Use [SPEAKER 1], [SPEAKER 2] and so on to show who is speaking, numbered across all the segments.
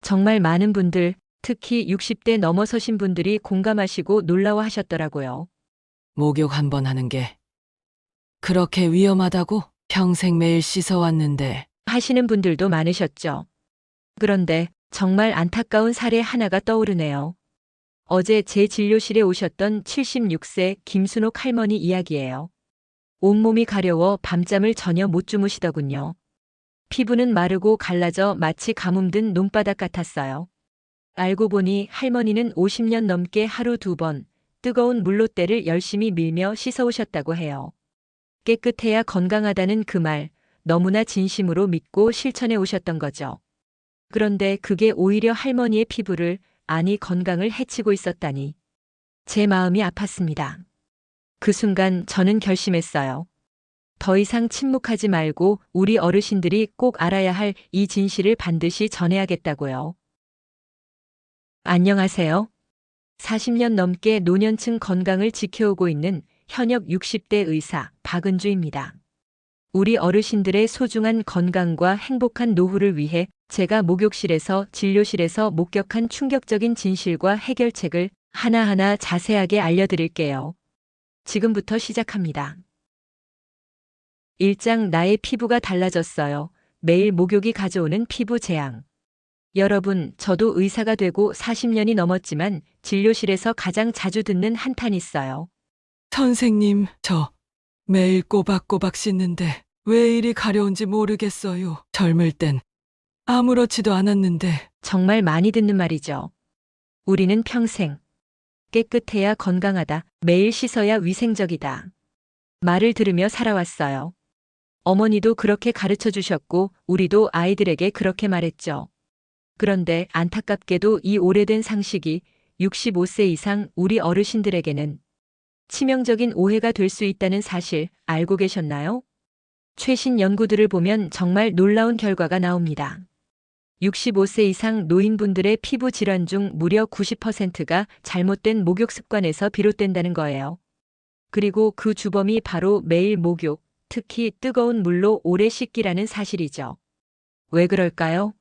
[SPEAKER 1] 정말 많은 분들, 특히 60대 넘어서신 분들이 공감하시고 놀라워하셨더라고요.
[SPEAKER 2] 목욕 한 번 하는 게 그렇게 위험하다고? 평생 매일 씻어왔는데.
[SPEAKER 1] 하시는 분들도 많으셨죠. 그런데 정말 안타까운 사례 하나가 떠오르네요. 어제 제 진료실에 오셨던 76세 김순옥 할머니 이야기예요. 온몸이 가려워 밤잠을 전혀 못 주무시더군요. 피부는 마르고 갈라져 마치 가뭄든 논바닥 같았어요. 알고 보니 할머니는 50년 넘게 하루 2번 뜨거운 물로 때를 열심히 밀며 씻어오셨다고 해요. 깨끗해야 건강하다는 그 말, 너무나 진심으로 믿고 실천해 오셨던 거죠. 그런데 그게 오히려 할머니의 피부를, 아니 건강을 해치고 있었다니. 제 마음이 아팠습니다. 그 순간 저는 결심했어요. 더 이상 침묵하지 말고 우리 어르신들이 꼭 알아야 할 이 진실을 반드시 전해야겠다고요. 안녕하세요. 40년 넘게 노년층 건강을 지켜오고 있는 현역 60대 의사 박은주입니다. 우리 어르신들의 소중한 건강과 행복한 노후를 위해 제가 목욕실에서 진료실에서 목격한 충격적인 진실과 해결책을 하나하나 자세하게 알려드릴게요. 지금부터 시작합니다. 1장 나의 피부가 달라졌어요. 매일 목욕이 가져오는 피부 재앙. 여러분, 저도 의사가 되고 40년이 넘었지만 진료실에서 가장 자주 듣는 한탄 있어요.
[SPEAKER 2] 선생님, 저 매일 꼬박꼬박 씻는데 왜 이리 가려운지 모르겠어요. 젊을 땐 아무렇지도 않았는데.
[SPEAKER 1] 정말 많이 듣는 말이죠. 우리는 평생 깨끗해야 건강하다, 매일 씻어야 위생적이다. 말을 들으며 살아왔어요. 어머니도 그렇게 가르쳐 주셨고 우리도 아이들에게 그렇게 말했죠. 그런데 안타깝게도 이 오래된 상식이 65세 이상 우리 어르신들에게는 치명적인 오해가 될 수 있다는 사실 알고 계셨나요? 최신 연구들을 보면 정말 놀라운 결과가 나옵니다. 65세 이상 노인분들의 피부 질환 중 무려 90%가 잘못된 목욕 습관에서 비롯된다는 거예요. 그리고 그 주범이 바로 매일 목욕, 특히 뜨거운 물로 오래 씻기라는 사실이죠. 왜 그럴까요?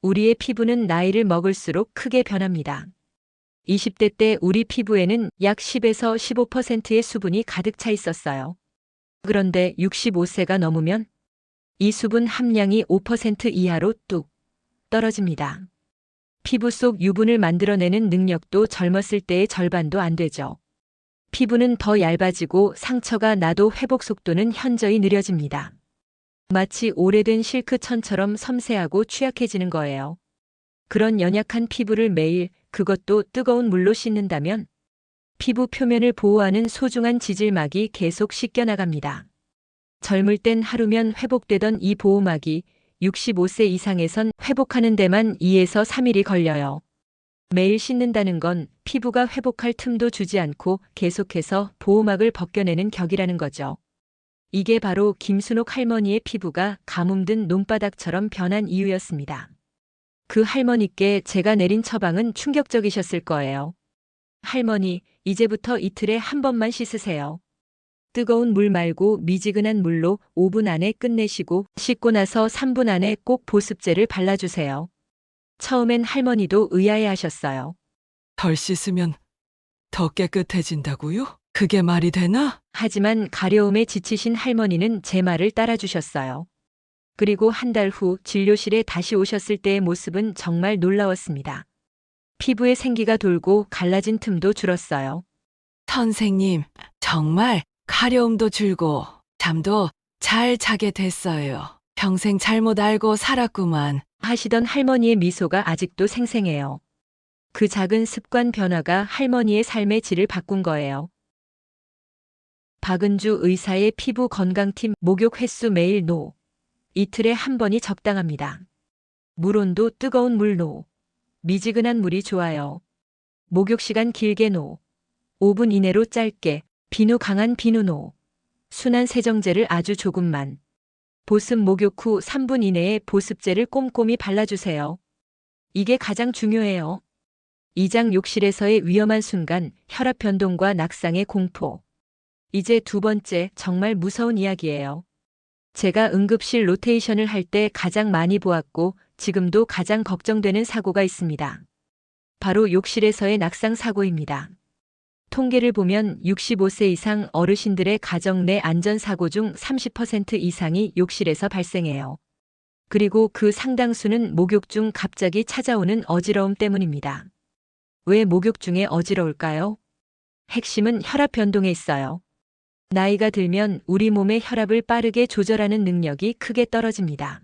[SPEAKER 1] 우리의 피부는 나이를 먹을수록 크게 변합니다. 20대 때 우리 피부에는 약 10에서 15%의 수분이 가득 차 있었어요. 그런데 65세가 넘으면 이 수분 함량이 5% 이하로 뚝 떨어집니다. 피부 속 유분을 만들어내는 능력도 젊었을 때의 절반도 안 되죠. 피부는 더 얇아지고 상처가 나도 회복 속도는 현저히 느려집니다. 마치 오래된 실크천처럼 섬세하고 취약해지는 거예요. 그런 연약한 피부를 매일, 그것도 뜨거운 물로 씻는다면 피부 표면을 보호하는 소중한 지질막이 계속 씻겨나갑니다. 젊을 땐 하루면 회복되던 이 보호막이 65세 이상에선 회복하는 데만 2에서 3일이 걸려요. 매일 씻는다는 건 피부가 회복할 틈도 주지 않고 계속해서 보호막을 벗겨내는 격이라는 거죠. 이게 바로 김순옥 할머니의 피부가 가뭄든 논바닥처럼 변한 이유였습니다. 그 할머니께 제가 내린 처방은 충격적이셨을 거예요. 할머니, 이제부터 이틀에 한 번만 씻으세요. 뜨거운 물 말고 미지근한 물로 5분 안에 끝내시고 씻고 나서 3분 안에 꼭 보습제를 발라주세요. 처음엔 할머니도 의아해하셨어요.
[SPEAKER 2] 덜 씻으면 더 깨끗해진다고요? 그게 말이 되나?
[SPEAKER 1] 하지만 가려움에 지치신 할머니는 제 말을 따라주셨어요. 그리고 한 달 후 진료실에 다시 오셨을 때의 모습은 정말 놀라웠습니다. 피부에 생기가 돌고 갈라진 틈도 줄었어요.
[SPEAKER 2] 선생님, 정말 가려움도 줄고 잠도 잘 자게 됐어요. 평생 잘못 알고 살았구만.
[SPEAKER 1] 하시던 할머니의 미소가 아직도 생생해요. 그 작은 습관 변화가 할머니의 삶의 질을 바꾼 거예요. 박은주 의사의 피부 건강팀 목욕 횟수 매일 노. 이틀에 한 번이 적당합니다. 물 온도 뜨거운 물 노. 미지근한 물이 좋아요. 목욕 시간 길게 노. 5분 이내로 짧게. 비누 강한 비누 노. 순한 세정제를 아주 조금만. 보습 목욕 후 3분 이내에 보습제를 꼼꼼히 발라주세요. 이게 가장 중요해요. 2장 욕실에서의 위험한 순간, 혈압 변동과 낙상의 공포. 이제 두 번째, 정말 무서운 이야기예요. 제가 응급실 로테이션을 할 때 가장 많이 보았고 지금도 가장 걱정되는 사고가 있습니다. 바로 욕실에서의 낙상 사고입니다. 통계를 보면 65세 이상 어르신들의 가정 내 안전사고 중 30% 이상이 욕실에서 발생해요. 그리고 그 상당수는 목욕 중 갑자기 찾아오는 어지러움 때문입니다. 왜 목욕 중에 어지러울까요? 핵심은 혈압 변동에 있어요. 나이가 들면 우리 몸의 혈압을 빠르게 조절하는 능력이 크게 떨어집니다.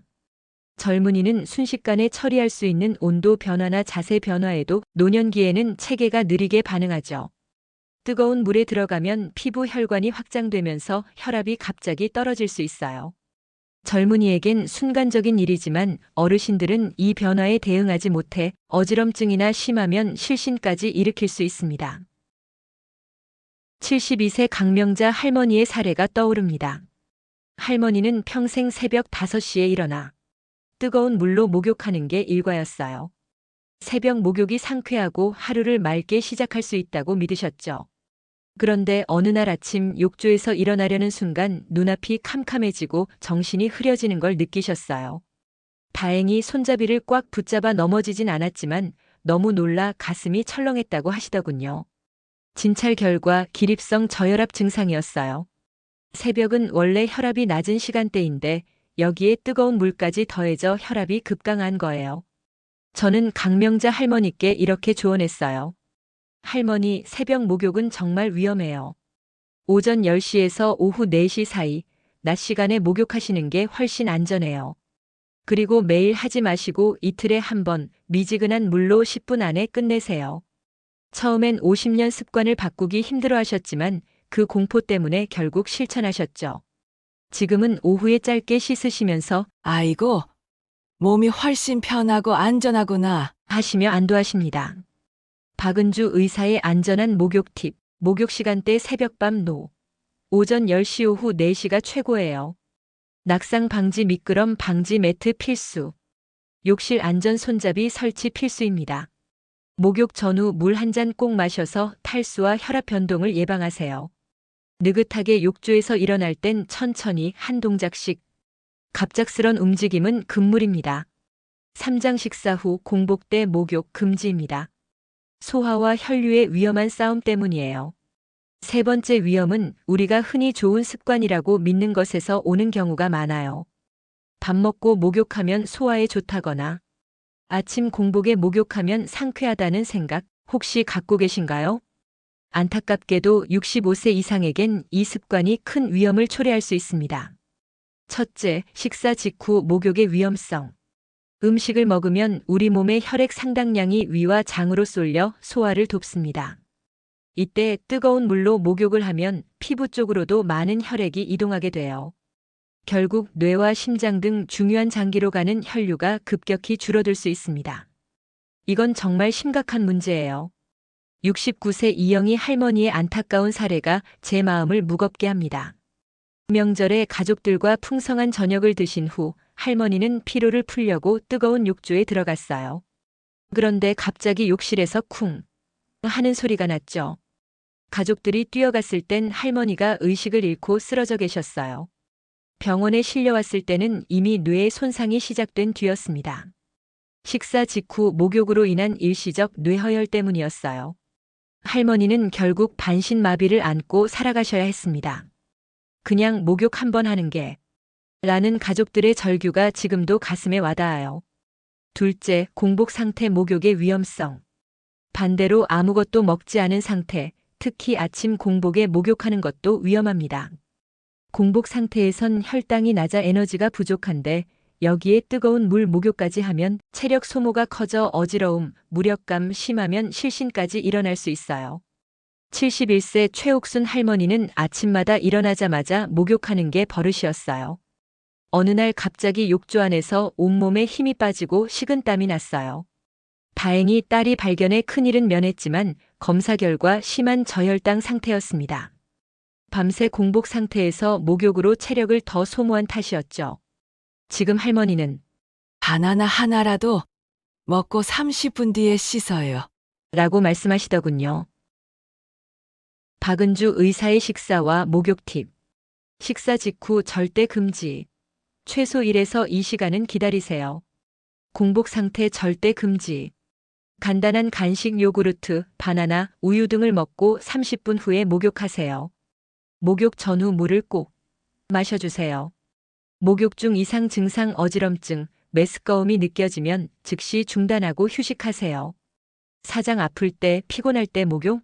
[SPEAKER 1] 젊은이는 순식간에 처리할 수 있는 온도 변화나 자세 변화에도 노년기에는 체계가 느리게 반응하죠. 뜨거운 물에 들어가면 피부 혈관이 확장되면서 혈압이 갑자기 떨어질 수 있어요. 젊은이에겐 순간적인 일이지만 어르신들은 이 변화에 대응하지 못해 어지럼증이나 심하면 실신까지 일으킬 수 있습니다. 72세 강명자 할머니의 사례가 떠오릅니다. 할머니는 평생 새벽 5시에 일어나 뜨거운 물로 목욕하는 게 일과였어요. 새벽 목욕이 상쾌하고 하루를 맑게 시작할 수 있다고 믿으셨죠. 그런데 어느 날 아침 욕조에서 일어나려는 순간 눈앞이 캄캄해지고 정신이 흐려지는 걸 느끼셨어요. 다행히 손잡이를 꽉 붙잡아 넘어지진 않았지만 너무 놀라 가슴이 철렁했다고 하시더군요. 진찰 결과 기립성 저혈압 증상이었어요. 새벽은 원래 혈압이 낮은 시간대인데 여기에 뜨거운 물까지 더해져 혈압이 급강한 거예요. 저는 강명자 할머니께 이렇게 조언했어요. 할머니, 새벽 목욕은 정말 위험해요. 오전 10시에서 오후 4시 사이, 낮 시간에 목욕하시는 게 훨씬 안전해요. 그리고 매일 하지 마시고 이틀에 한 번 미지근한 물로 10분 안에 끝내세요. 처음엔 50년 습관을 바꾸기 힘들어 하셨지만 그 공포 때문에 결국 실천하셨죠. 지금은 오후에 짧게 씻으시면서
[SPEAKER 2] 아이고, 몸이 훨씬 편하고 안전하구나.
[SPEAKER 1] 하시며 안도하십니다. 박은주 의사의 안전한 목욕 팁. 목욕 시간대 새벽밤 노. 오전 10시 오후 4시가 최고예요. 낙상 방지 미끄럼 방지 매트 필수. 욕실 안전 손잡이 설치 필수입니다. 목욕 전후 물 한 잔 꼭 마셔서 탈수와 혈압 변동을 예방하세요. 느긋하게 욕조에서 일어날 땐 천천히 한 동작씩. 갑작스런 움직임은 금물입니다. 3장 식사 후 공복 때 목욕 금지입니다. 소화와 혈류의 위험한 싸움 때문이에요. 세 번째 위험은 우리가 흔히 좋은 습관이라고 믿는 것에서 오는 경우가 많아요. 밥 먹고 목욕하면 소화에 좋다거나 아침 공복에 목욕하면 상쾌하다는 생각 혹시 갖고 계신가요? 안타깝게도 65세 이상에겐 이 습관이 큰 위험을 초래할 수 있습니다. 첫째, 식사 직후 목욕의 위험성. 음식을 먹으면 우리 몸의 혈액 상당량이 위와 장으로 쏠려 소화를 돕습니다. 이때 뜨거운 물로 목욕을 하면 피부 쪽으로도 많은 혈액이 이동하게 돼요. 결국 뇌와 심장 등 중요한 장기로 가는 혈류가 급격히 줄어들 수 있습니다. 이건 정말 심각한 문제예요. 69세 이영희 할머니의 안타까운 사례가 제 마음을 무겁게 합니다. 명절에 가족들과 풍성한 저녁을 드신 후 할머니는 피로를 풀려고 뜨거운 욕조에 들어갔어요. 그런데 갑자기 욕실에서 쿵 하는 소리가 났죠. 가족들이 뛰어갔을 땐 할머니가 의식을 잃고 쓰러져 계셨어요. 병원에 실려왔을 때는 이미 뇌에 손상이 시작된 뒤였습니다. 식사 직후 목욕으로 인한 일시적 뇌허열 때문이었어요. 할머니는 결국 반신마비를 안고 살아가셔야 했습니다. 그냥 목욕 한 번 하는 게 라는 가족들의 절규가 지금도 가슴에 와닿아요. 둘째, 공복 상태 목욕의 위험성. 반대로 아무것도 먹지 않은 상태, 특히 아침 공복에 목욕하는 것도 위험합니다. 공복 상태에선 혈당이 낮아 에너지가 부족한데 여기에 뜨거운 물 목욕까지 하면 체력 소모가 커져 어지러움, 무력감 심하면 실신까지 일어날 수 있어요. 71세 최옥순 할머니는 아침마다 일어나자마자 목욕하는 게 버릇이었어요. 어느 날 갑자기 욕조 안에서 온몸에 힘이 빠지고 식은땀이 났어요. 다행히 딸이 발견해 큰일은 면했지만 검사 결과 심한 저혈당 상태였습니다. 밤새 공복 상태에서 목욕으로 체력을 더 소모한 탓이었죠. 지금 할머니는
[SPEAKER 2] 바나나 하나라도 먹고 30분 뒤에 씻어요.
[SPEAKER 1] 라고 말씀하시더군요. 박은주 의사의 식사와 목욕 팁. 식사 직후 절대 금지. 최소 1에서 2시간은 기다리세요. 공복 상태 절대 금지. 간단한 간식 요구르트, 바나나, 우유 등을 먹고 30분 후에 목욕하세요. 목욕 전후 물을 꼭 마셔주세요. 목욕 중 이상 증상 어지럼증, 메스꺼움이 느껴지면 즉시 중단하고 휴식하세요. 사장 아플 때, 피곤할 때 목욕?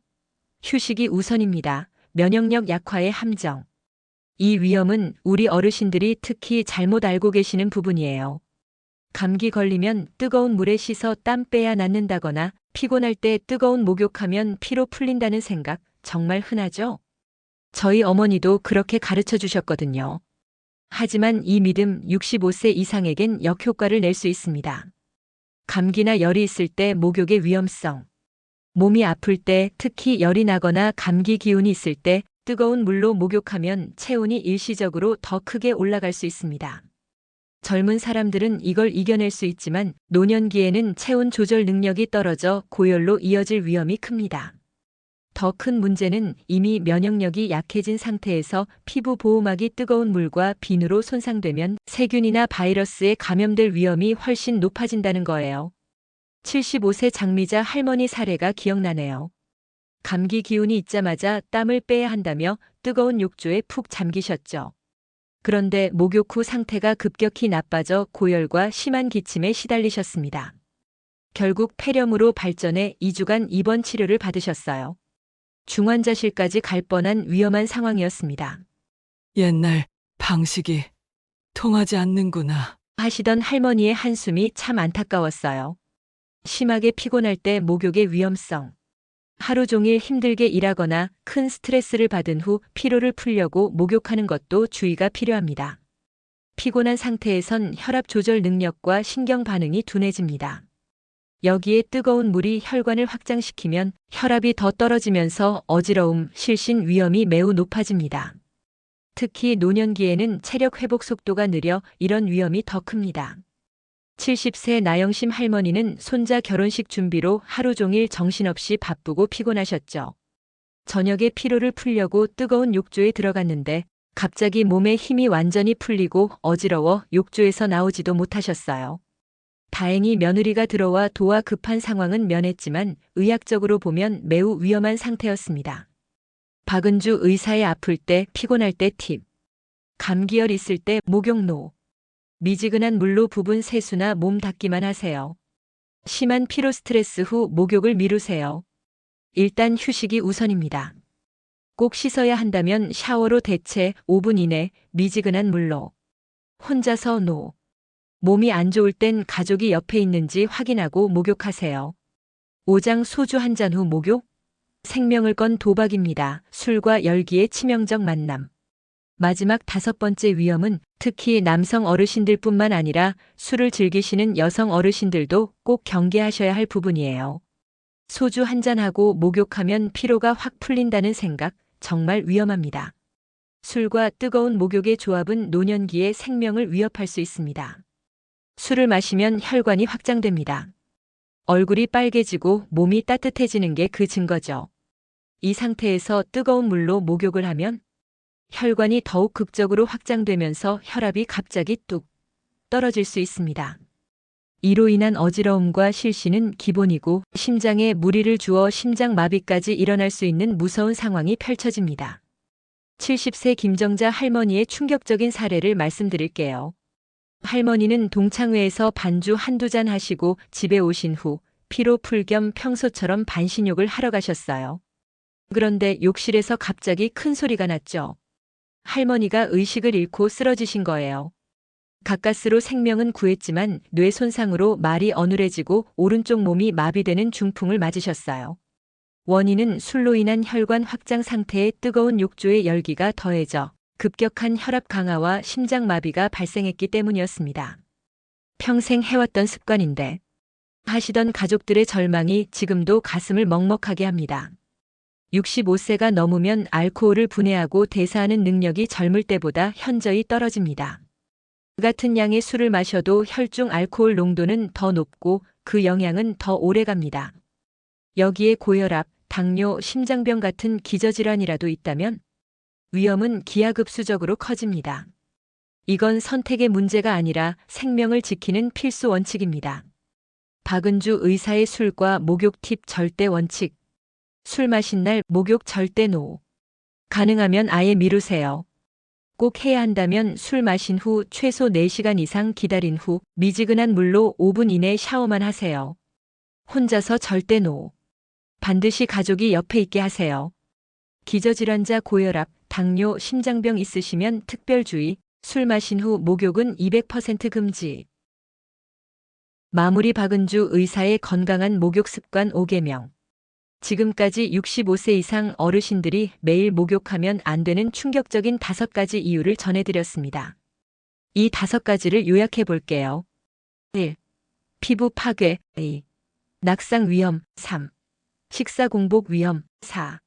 [SPEAKER 1] 휴식이 우선입니다. 면역력 약화의 함정. 이 위험은 우리 어르신들이 특히 잘못 알고 계시는 부분이에요. 감기 걸리면 뜨거운 물에 씻어 땀 빼야 낫는다거나 피곤할 때 뜨거운 목욕하면 피로 풀린다는 생각 정말 흔하죠? 저희 어머니도 그렇게 가르쳐 주셨거든요. 하지만 이 믿음 65세 이상에겐 역효과를 낼 수 있습니다. 감기나 열이 있을 때 목욕의 위험성. 몸이 아플 때 특히 열이 나거나 감기 기운이 있을 때 뜨거운 물로 목욕하면 체온이 일시적으로 더 크게 올라갈 수 있습니다. 젊은 사람들은 이걸 이겨낼 수 있지만 노년기에는 체온 조절 능력이 떨어져 고열로 이어질 위험이 큽니다. 더 큰 문제는 이미 면역력이 약해진 상태에서 피부 보호막이 뜨거운 물과 비누로 손상되면 세균이나 바이러스에 감염될 위험이 훨씬 높아진다는 거예요. 75세 장미자 할머니 사례가 기억나네요. 감기 기운이 있자마자 땀을 빼야 한다며 뜨거운 욕조에 푹 잠기셨죠. 그런데 목욕 후 상태가 급격히 나빠져 고열과 심한 기침에 시달리셨습니다. 결국 폐렴으로 발전해 2주간 입원 치료를 받으셨어요. 중환자실까지 갈 뻔한 위험한 상황이었습니다.
[SPEAKER 2] 옛날 방식이 통하지 않는구나.
[SPEAKER 1] 하시던 할머니의 한숨이 참 안타까웠어요. 심하게 피곤할 때 목욕의 위험성. 하루 종일 힘들게 일하거나 큰 스트레스를 받은 후 피로를 풀려고 목욕하는 것도 주의가 필요합니다. 피곤한 상태에선 혈압 조절 능력과 신경 반응이 둔해집니다. 여기에 뜨거운 물이 혈관을 확장시키면 혈압이 더 떨어지면서 어지러움, 실신 위험이 매우 높아집니다. 특히 노년기에는 체력 회복 속도가 느려 이런 위험이 더 큽니다. 70세 나영심 할머니는 손자 결혼식 준비로 하루 종일 정신없이 바쁘고 피곤하셨죠. 저녁에 피로를 풀려고 뜨거운 욕조에 들어갔는데 갑자기 몸에 힘이 완전히 풀리고 어지러워 욕조에서 나오지도 못하셨어요. 다행히 며느리가 들어와 도와 급한 상황은 면했지만 의학적으로 보면 매우 위험한 상태였습니다. 박은주 의사의 아플 때, 피곤할 때 팁. 감기열 있을 때 목욕노. 미지근한 물로 부분 세수나 몸 닦기만 하세요. 심한 피로 스트레스 후 목욕을 미루세요. 일단 휴식이 우선입니다. 꼭 씻어야 한다면 샤워로 대체 5분 이내 미지근한 물로. 혼자서 노. 몸이 안 좋을 땐 가족이 옆에 있는지 확인하고 목욕하세요. 오장 소주 한 잔 후 목욕? 생명을 건 도박입니다. 술과 열기의 치명적 만남. 마지막 5번째 위험은 특히 남성 어르신들뿐만 아니라 술을 즐기시는 여성 어르신들도 꼭 경계하셔야 할 부분이에요. 소주 한 잔하고 목욕하면 피로가 확 풀린다는 생각 정말 위험합니다. 술과 뜨거운 목욕의 조합은 노년기에 생명을 위협할 수 있습니다. 술을 마시면 혈관이 확장됩니다. 얼굴이 빨개지고 몸이 따뜻해지는 게 그 증거죠. 이 상태에서 뜨거운 물로 목욕을 하면 혈관이 더욱 극적으로 확장되면서 혈압이 갑자기 뚝 떨어질 수 있습니다. 이로 인한 어지러움과 실신은 기본이고 심장에 무리를 주어 심장마비까지 일어날 수 있는 무서운 상황이 펼쳐집니다. 70세 김정자 할머니의 충격적인 사례를 말씀드릴게요. 할머니는 동창회에서 반주 한두 잔 하시고 집에 오신 후 피로 풀 겸 평소처럼 반신욕을 하러 가셨어요. 그런데 욕실에서 갑자기 큰 소리가 났죠. 할머니가 의식을 잃고 쓰러지신 거예요. 가까스로 생명은 구했지만 뇌 손상으로 말이 어눌해지고 오른쪽 몸이 마비되는 중풍을 맞으셨어요. 원인은 술로 인한 혈관 확장 상태에 뜨거운 욕조의 열기가 더해져 급격한 혈압 강화와 심장마비가 발생했기 때문이었습니다. 평생 해왔던 습관인데 하시던 가족들의 절망이 지금도 가슴을 먹먹하게 합니다. 65세가 넘으면 알코올을 분해하고 대사하는 능력이 젊을 때보다 현저히 떨어집니다. 같은 양의 술을 마셔도 혈중 알코올 농도는 더 높고 그 영향은 더 오래 갑니다. 여기에 고혈압, 당뇨, 심장병 같은 기저질환이라도 있다면 위험은 기하급수적으로 커집니다. 이건 선택의 문제가 아니라 생명을 지키는 필수 원칙입니다. 박은주 의사의 술과 목욕 팁 절대 원칙. 술 마신 날 목욕 절대 노. 가능하면 아예 미루세요. 꼭 해야 한다면 술 마신 후 최소 4시간 이상 기다린 후 미지근한 물로 5분 이내 샤워만 하세요. 혼자서 절대 노. 반드시 가족이 옆에 있게 하세요. 기저질환자, 고혈압, 당뇨, 심장병 있으시면 특별 주의. 술 마신 후 목욕은 200% 금지. 마무리. 박은주 의사의 건강한 목욕 습관 5계명. 지금까지 65세 이상 어르신들이 매일 목욕하면 안 되는 충격적인 5가지 이유를 전해드렸습니다. 이 5가지를 요약해 볼게요. 1. 피부 파괴. 2. 낙상 위험. 3. 식사 공복 위험. 4.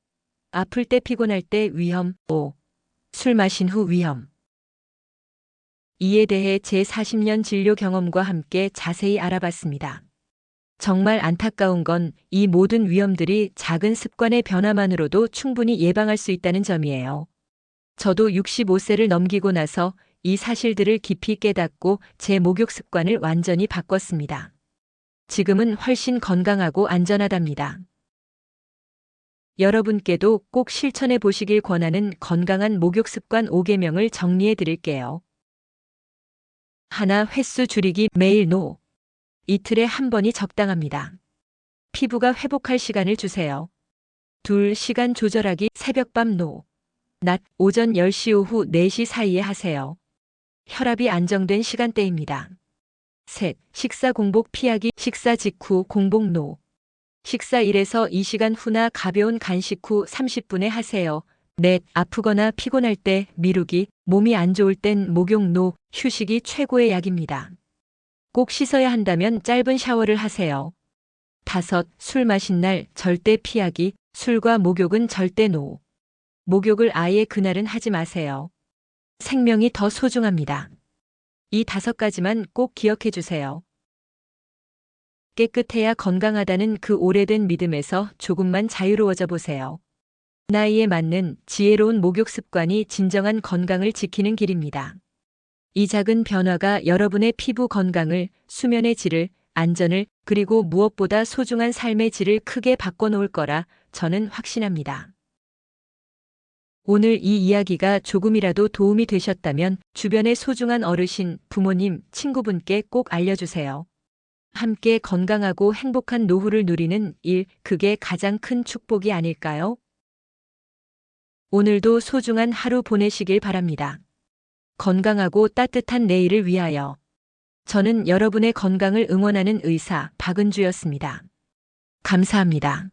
[SPEAKER 1] 아플 때 피곤할 때 위험. 5. 술 마신 후 위험. 이에 대해 제 40년 진료 경험과 함께 자세히 알아봤습니다. 정말 안타까운 건 이 모든 위험들이 작은 습관의 변화만으로도 충분히 예방할 수 있다는 점이에요. 저도 65세를 넘기고 나서 이 사실들을 깊이 깨닫고 제 목욕 습관을 완전히 바꿨습니다. 지금은 훨씬 건강하고 안전하답니다. 여러분께도 꼭 실천해 보시길 권하는 건강한 목욕 습관 5계명을 정리해 드릴게요. 하나. 횟수 줄이기. 매일 노. 이틀에 한 번이 적당합니다. 피부가 회복할 시간을 주세요. 2. 시간 조절하기. 새벽밤 노. 낮, 오전 10시 오후 4시 사이에 하세요. 혈압이 안정된 시간대입니다. 3. 식사 공복 피하기. 식사 직후 공복 노. 식사 1에서 2시간 후나 가벼운 간식 후 30분에 하세요. 4. 아프거나 피곤할 때 미루기. 몸이 안 좋을 땐 목욕 노. 휴식이 최고의 약입니다. 꼭 씻어야 한다면 짧은 샤워를 하세요. 5. 술 마신 날 절대 피하기. 술과 목욕은 절대 노. 목욕을 아예 그날은 하지 마세요. 생명이 더 소중합니다. 이 5가지만 꼭 기억해 주세요. 깨끗해야 건강하다는 그 오래된 믿음에서 조금만 자유로워져 보세요. 나이에 맞는 지혜로운 목욕 습관이 진정한 건강을 지키는 길입니다. 이 작은 변화가 여러분의 피부 건강을, 수면의 질을, 안전을, 그리고 무엇보다 소중한 삶의 질을 크게 바꿔놓을 거라 저는 확신합니다. 오늘 이 이야기가 조금이라도 도움이 되셨다면 주변의 소중한 어르신, 부모님, 친구분께 꼭 알려주세요. 함께 건강하고 행복한 노후를 누리는 일, 그게 가장 큰 축복이 아닐까요? 오늘도 소중한 하루 보내시길 바랍니다. 건강하고 따뜻한 내일을 위하여. 저는 여러분의 건강을 응원하는 의사 박은주였습니다. 감사합니다.